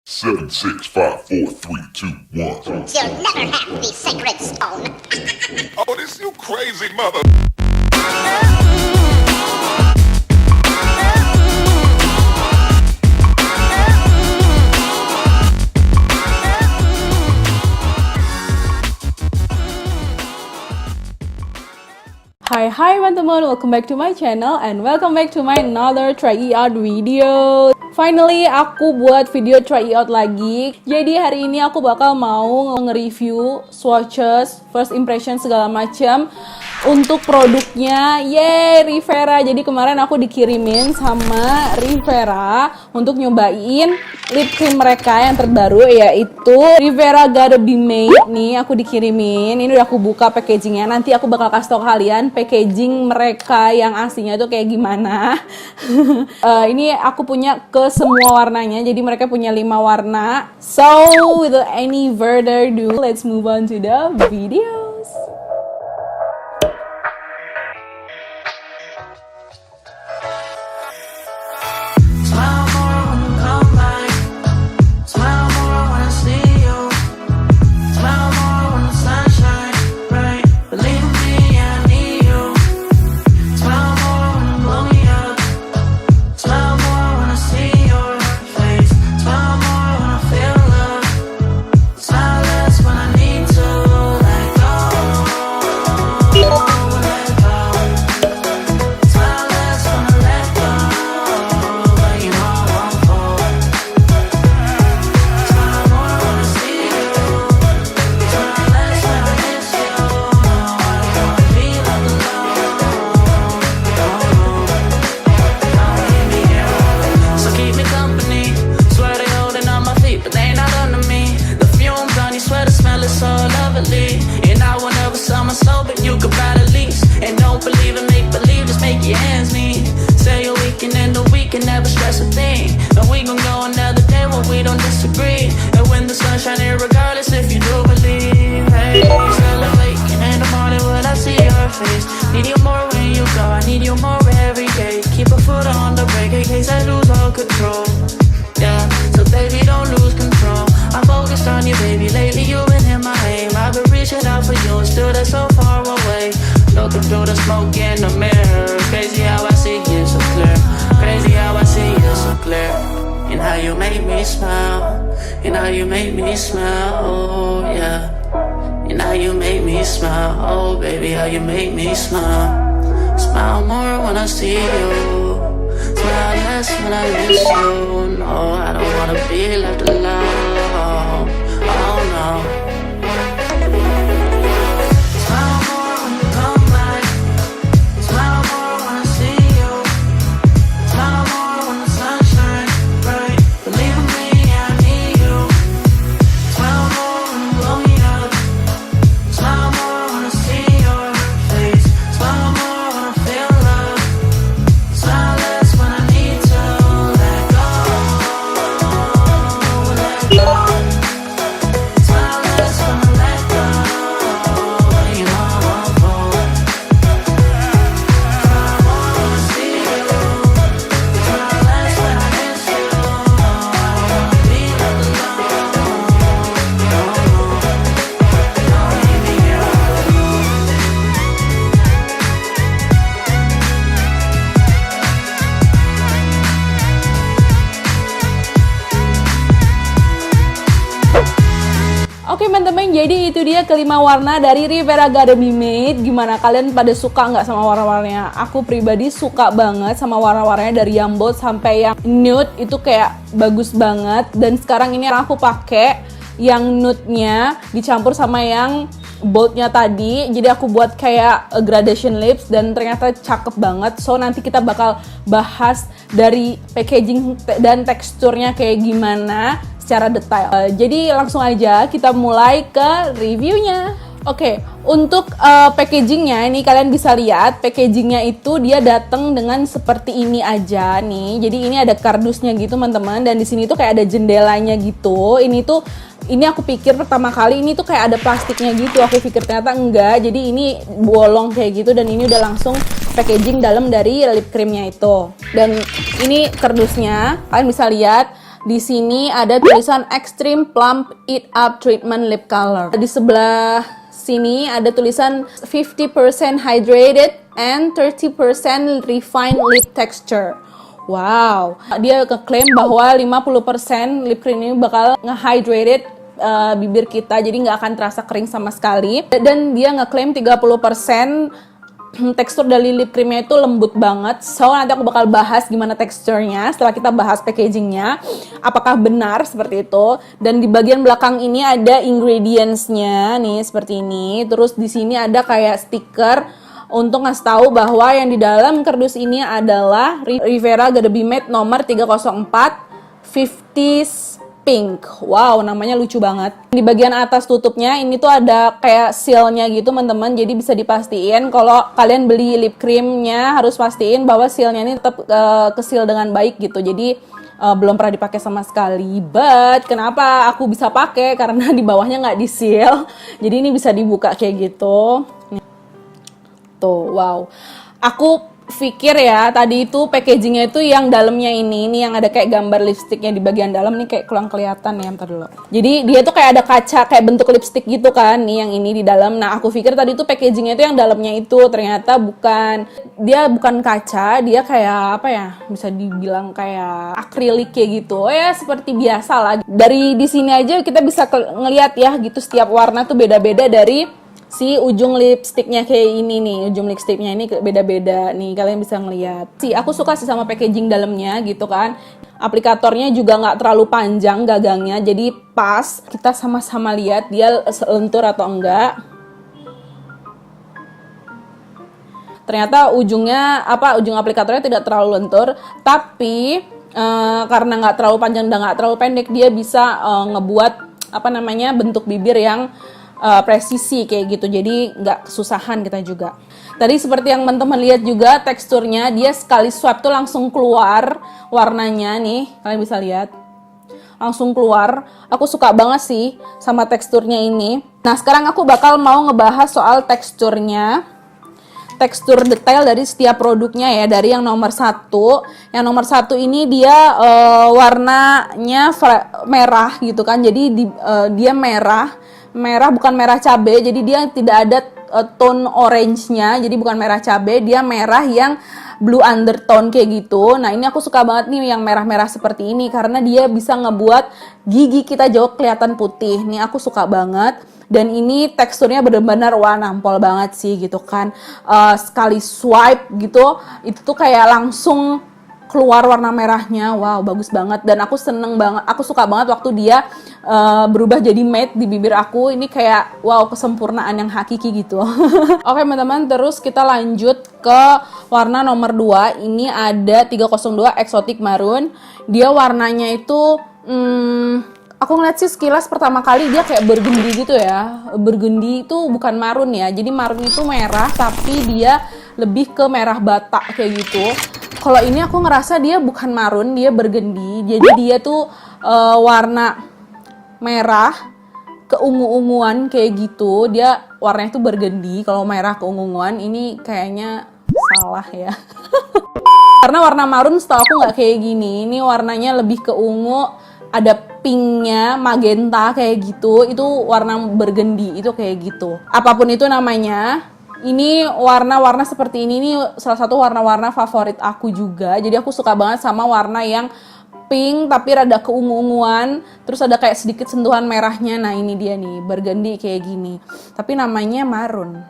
Seven, six, five, four, three, two, one. You'll never have the sacred stone. Oh, this you crazy mother. Hi teman-teman, welcome back to my channel and welcome back to my another try it out video. Finally aku buat video try it out lagi. Jadi hari ini aku bakal mau nge-review swatches, first impression segala macam untuk produknya. Yeay, Rivera. Jadi kemarin aku dikirimin sama Rivera untuk nyobain lip cream mereka yang terbaru, yaitu Rivera Gotta Be Made. Nih aku dikirimin, ini udah aku buka packagingnya. Nanti aku bakal kasih tau kalian packaging mereka yang aslinya tuh kayak gimana. Ini aku punya ke semua warnanya, jadi mereka punya 5 warna. So without any further ado, let's move on to the videos. Need you more when you go, I need you more every day. Keep a foot on the brake in case I lose all control. Yeah, so baby don't lose control. I'm focused on you, baby. Lately you've been in my aim. I've been reaching out for you and still they're so far away. Looking through the smoke in the mirror. Crazy how I see you so clear. Crazy how I see you so clear. And how you make me smile. And how you make me smile, oh yeah. And how you make me smile, oh baby, how you make me smile. Smile more when I see you. Smile less when I miss you. No, I don't wanna be left alone. Oh no. Oke teman-teman, jadi itu dia kelima warna dari Rivera Gotta Be Made. Gimana kalian pada suka nggak sama warna-warnanya? Aku pribadi suka banget sama warna-warnanya, dari yang bold sampai yang nude itu kayak bagus banget. Dan sekarang ini aku pakai yang nude-nya dicampur sama yang bold-nya tadi. Jadi aku buat kayak gradation lips dan ternyata cakep banget. So nanti kita bakal bahas dari packaging dan teksturnya kayak gimana secara detail. Jadi langsung aja kita mulai ke reviewnya. Oke, untuk packagingnya ini kalian bisa lihat packagingnya itu dia datang dengan seperti ini aja nih. Jadi ini ada kardusnya gitu teman-teman, dan di sini tuh kayak ada jendelanya gitu. Ini aku pikir pertama kali ini tuh kayak ada plastiknya gitu. Aku pikir ternyata enggak. Jadi ini bolong kayak gitu, dan ini udah langsung packaging dalam dari lip creamnya itu. Dan ini kardusnya kalian bisa lihat. Di sini ada tulisan Extreme Plump It Up Treatment Lip Color. Di sebelah sini ada tulisan 50% hydrated and 30% refined lip texture. Wow, dia ngeklaim bahwa 50% lip cream ini bakal nge-hydrated bibir kita, jadi nggak akan terasa kering sama sekali. Dan dia ngeklaim 30% tekstur dari lip creamnya itu lembut banget. So nanti aku bakal bahas gimana teksturnya setelah kita bahas packagingnya, apakah benar seperti itu. Dan di bagian belakang ini ada ingredientsnya nih seperti ini. Terus di sini ada kayak stiker untuk ngasih tahu bahwa yang di dalam kardus ini adalah Rivera Gadabi Matte nomor 304 50s Pink. Wow, namanya lucu banget. Di bagian atas tutupnya ini tuh ada kayak sealnya gitu teman-teman. Jadi bisa dipastiin kalau kalian beli lip creamnya harus pastiin bahwa sealnya ini tetap ke-seal dengan baik gitu. Jadi belum pernah dipakai sama sekali. But kenapa aku bisa pakai? Karena di bawahnya nggak di-seal. Jadi ini bisa dibuka kayak gitu. Tuh, wow. Aku pikir ya, tadi itu packagingnya itu yang dalamnya ini yang ada kayak gambar lipstiknya di bagian dalam nih, kayak kurang kelihatan ya, ntar dulu. Jadi dia tuh kayak ada kaca, kayak bentuk lipstik gitu kan, nih yang ini di dalam. Nah, aku pikir tadi itu packagingnya itu yang dalamnya itu, ternyata bukan. Dia bukan kaca, dia kayak apa ya, bisa dibilang kayak akrilik kayak gitu. Ya seperti biasa lah. Dari di sini aja kita bisa ngelihat ya gitu, setiap warna tuh beda-beda dari si ujung lipstiknya kayak ini nih, ujung lipstiknya ini beda-beda nih, kalian bisa ngeliat. Aku suka sih sama packaging dalamnya gitu kan. Aplikatornya juga nggak terlalu panjang gagangnya, jadi pas kita sama-sama lihat dia lentur atau enggak. Ternyata ujung aplikatornya tidak terlalu lentur, tapi karena nggak terlalu panjang dan nggak terlalu pendek, dia bisa ngebuat bentuk bibir yang presisi kayak gitu, jadi nggak kesusahan kita juga. Tadi seperti yang teman-teman lihat juga teksturnya, dia sekali swipe tuh langsung keluar warnanya nih, kalian bisa lihat langsung keluar. Aku suka banget sih sama teksturnya ini. Nah sekarang aku bakal mau ngebahas soal teksturnya, tekstur detail dari setiap produknya ya. Dari yang nomor 1, yang nomor 1 ini dia warnanya merah gitu kan, jadi dia merah bukan merah cabai, jadi dia tidak ada tone orange-nya, jadi bukan merah cabai, dia merah yang blue undertone kayak gitu. Nah ini aku suka banget nih yang merah-merah seperti ini, karena dia bisa ngebuat gigi kita jauh kelihatan putih. Nih aku suka banget, dan ini teksturnya benar-benar nampol banget sih gitu kan. Sekali swipe gitu, itu tuh kayak langsung keluar warna merahnya. Wow, bagus banget, dan aku seneng banget, aku suka banget waktu dia berubah jadi matte di bibir aku. Ini kayak wow, kesempurnaan yang hakiki gitu. Oke teman-teman, terus kita lanjut ke warna nomor 2. Ini ada 302 Exotic Maroon. Dia warnanya itu aku ngeliat sih sekilas pertama kali dia kayak burgundy gitu ya. Burgundy itu bukan marun ya, jadi marun itu merah tapi dia lebih ke merah bata kayak gitu. Kalau ini aku ngerasa dia bukan marun, dia burgundy. Jadi dia tuh warna merah keungu-unguan kayak gitu. Dia warnanya tuh burgundy. Kalau merah keungu-unguan ini kayaknya salah ya. Karena warna marun setahu aku nggak kayak gini. Ini warnanya lebih ke ungu, ada pinknya, magenta kayak gitu. Itu warna burgundy, itu kayak gitu. Apapun itu namanya, ini warna-warna seperti ini salah satu warna-warna favorit aku juga. Jadi aku suka banget sama warna yang pink tapi rada keungu-unguan, terus ada kayak sedikit sentuhan merahnya. Nah ini dia nih, burgundy kayak gini, tapi namanya marun.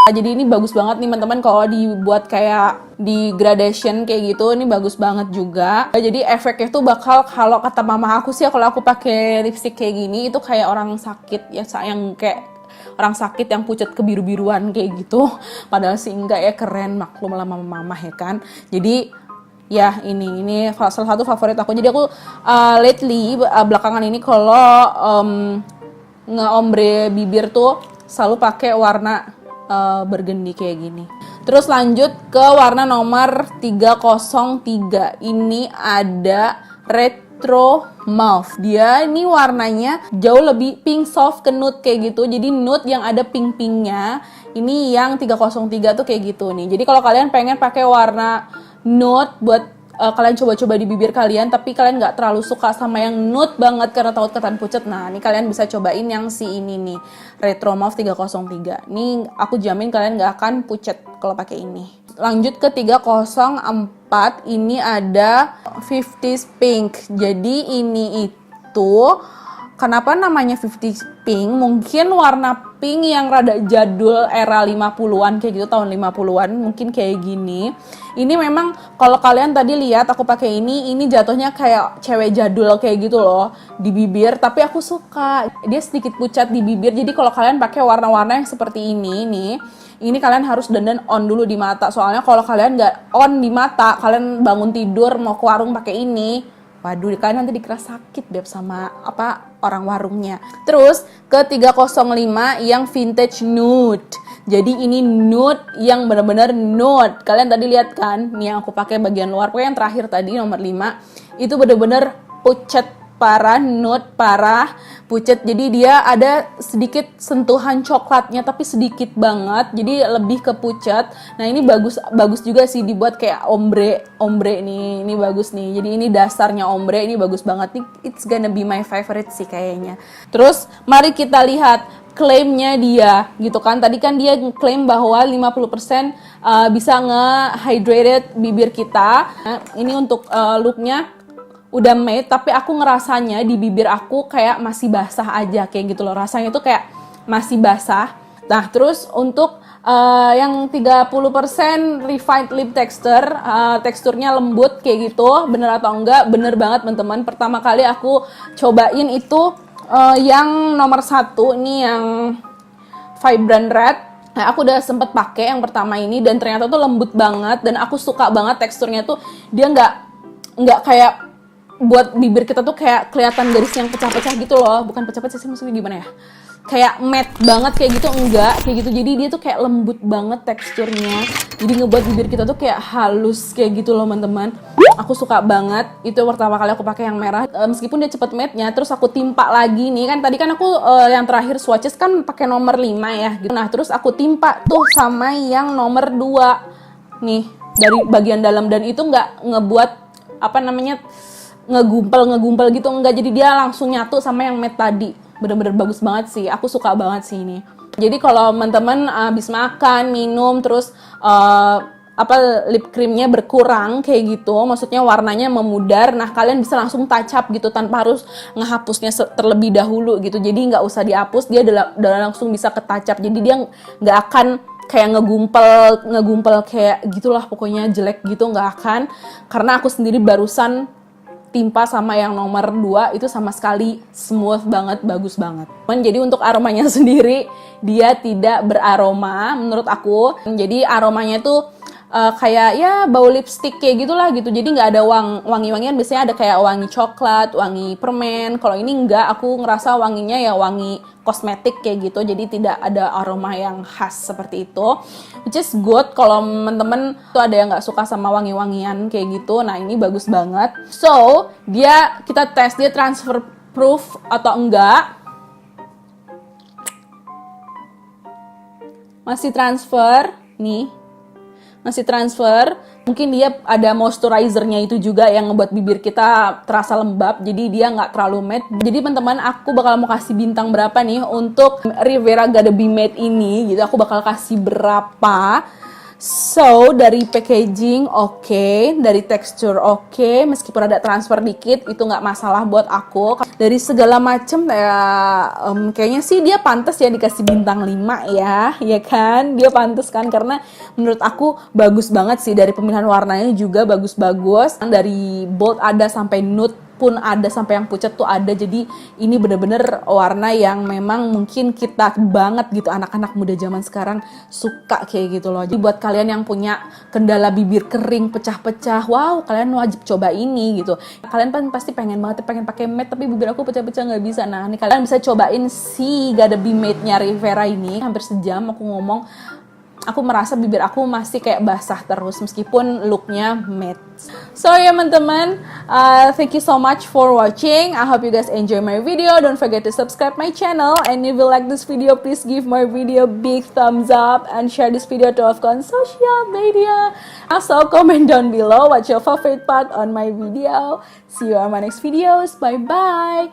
Jadi ini bagus banget nih teman-teman kalau dibuat kayak di gradation kayak gitu, ini bagus banget juga. Jadi efeknya tuh bakal, kalau kata mama aku sih, kalau aku pakai lipstick kayak gini itu kayak orang sakit ya, yang kayak orang sakit yang pucat kebiru-biruan kayak gitu. Padahal sih enggak ya, keren, maklum lah mama ya kan. Jadi ya ini salah satu favorit aku. Jadi aku lately belakangan ini kalau nge-ombre bibir tuh selalu pakai warna burgundy kayak gini. Terus lanjut ke warna nomor 303. Ini ada Retro Mauve. Dia ini warnanya jauh lebih pink soft ke nude kayak gitu. Jadi nude yang ada pink-pinknya. Ini yang 303 tuh kayak gitu nih. Jadi kalau kalian pengen pakai warna nude buat kalian coba-coba di bibir kalian tapi kalian nggak terlalu suka sama yang nude banget karena takut kelihatan pucat, nah ini kalian bisa cobain yang si ini nih, Retro Mauve 303. Ini aku jamin kalian nggak akan pucat kalau pakai ini. Lanjut ke 304, ini ada 50s Pink. Jadi ini itu kenapa namanya 50s Pink? Mungkin warna pink yang rada jadul era 50-an kayak gitu, tahun 50-an mungkin kayak gini. Ini memang kalau kalian tadi lihat aku pakai ini jatuhnya kayak cewek jadul kayak gitu loh di bibir, tapi aku suka. Dia sedikit pucat di bibir. Jadi kalau kalian pakai warna-warna yang seperti ini nih, ini kalian harus dandan on dulu di mata. Soalnya kalau kalian nggak on di mata, kalian bangun tidur mau ke warung pakai ini, waduh, kalian nanti dikira sakit deh sama orang warungnya. Terus ke 305 yang vintage nude. Jadi ini nude yang benar-benar nude. Kalian tadi lihat kan, nih yang aku pakai bagian luar. Pokoknya yang terakhir tadi nomor 5 itu benar-benar pucat parah, nude parah, pucat. Jadi dia ada sedikit sentuhan coklatnya tapi sedikit banget. Jadi lebih ke pucat. Nah, ini bagus juga sih dibuat kayak ombre nih. Ini bagus nih. Jadi ini dasarnya ombre, ini bagus banget nih. It's gonna be my favorite sih kayaknya. Terus mari kita lihat klaimnya dia gitu kan. Tadi kan dia klaim bahwa 50% bisa nge-hydrated bibir kita. Nah, ini untuk looknya udah matte, tapi aku ngerasanya di bibir aku kayak masih basah aja kayak gitu loh. Rasanya tuh kayak masih basah. Nah, terus untuk yang 30% refined lip texture, teksturnya lembut kayak gitu. Bener atau enggak? Bener banget teman-teman. Pertama kali aku cobain itu yang nomor 1 ini yang Vibrant Red. Nah, aku udah sempet pakai yang pertama ini dan ternyata tuh lembut banget dan aku suka banget teksturnya tuh. Dia nggak kayak buat bibir kita tuh kayak kelihatan garis yang pecah-pecah gitu loh. Bukan pecah-pecah sih, maksudnya gimana ya? Kayak matte banget kayak gitu, enggak kayak gitu. Jadi dia tuh kayak lembut banget teksturnya. Jadi ngebuat bibir kita tuh kayak halus kayak gitu loh, teman-teman. Aku suka banget. Itu pertama kali aku pakai yang merah. Meskipun dia cepet matte-nya, terus aku timpa lagi nih kan. Tadi kan aku yang terakhir swatches kan pakai nomor 5 ya gitu. Nah, terus aku timpa tuh sama yang nomor 2 nih dari bagian dalam, dan itu nggak ngebuat ngegumpel gitu, enggak. Jadi dia langsung nyatu sama yang matte tadi. Bener-bener bagus banget sih, aku suka banget sih ini. Jadi kalau teman-teman habis makan, minum, terus lip creamnya berkurang kayak gitu, maksudnya warnanya memudar, nah kalian bisa langsung touch up gitu tanpa harus ngehapusnya terlebih dahulu gitu. Jadi nggak usah dihapus, dia udah langsung bisa ke touch up. Jadi dia nggak akan kayak ngegumpel kayak gitulah, pokoknya jelek gitu, nggak akan. Karena aku sendiri barusan timpa sama yang nomor 2 itu sama sekali smooth banget, bagus banget. Jadi untuk aromanya sendiri dia tidak beraroma menurut aku. Jadi aromanya tuh kayak ya bau lipstick kayak gitulah gitu. Jadi nggak ada wangi-wangian. Biasanya ada kayak wangi coklat, wangi permen. Kalau ini nggak, aku ngerasa wanginya ya wangi kosmetik kayak gitu. Jadi tidak ada aroma yang khas seperti itu, which is good kalau temen-temen tuh ada yang nggak suka sama wangi-wangian kayak gitu. Nah, ini bagus banget. So kita tes dia transfer proof atau enggak. Masih transfer nih. Masih transfer. Mungkin dia ada moisturizernya itu juga yang ngebuat bibir kita terasa lembab, jadi dia nggak terlalu matte. Jadi teman-teman, aku bakal mau kasih bintang berapa nih untuk Rivera Gotta Be Matte ini gitu. Aku bakal kasih berapa. So, dari packaging oke, dari tekstur oke, meskipun ada transfer dikit itu nggak masalah buat aku. Dari segala macem kayaknya sih dia pantas ya dikasih bintang 5 ya kan? Dia pantas kan, karena menurut aku bagus banget sih. Dari pemilihan warnanya juga bagus-bagus. Dari bold ada sampai nude pun ada, sampai yang pucat tuh ada. Jadi ini bener-bener warna yang memang mungkin kita banget gitu, anak-anak muda zaman sekarang suka kayak gitu loh. Jadi buat kalian yang punya kendala bibir kering, pecah-pecah, wow, kalian wajib coba ini gitu. Kalian pasti pengen pakai matte, tapi bibir aku pecah-pecah nggak bisa. Nah, ini kalian bisa cobain si Gotta Be Matte-nya Rivera ini. Hampir sejam aku ngomong, aku merasa bibir aku masih kayak basah terus meskipun looknya matte. So ya teman-teman, thank you so much for watching. I hope you guys enjoy my video. Don't forget to subscribe my channel, and if you like this video, please give my video big thumbs up and share this video to on social media. Also comment down below what's your favorite part on my video. See you on my next videos. Bye bye.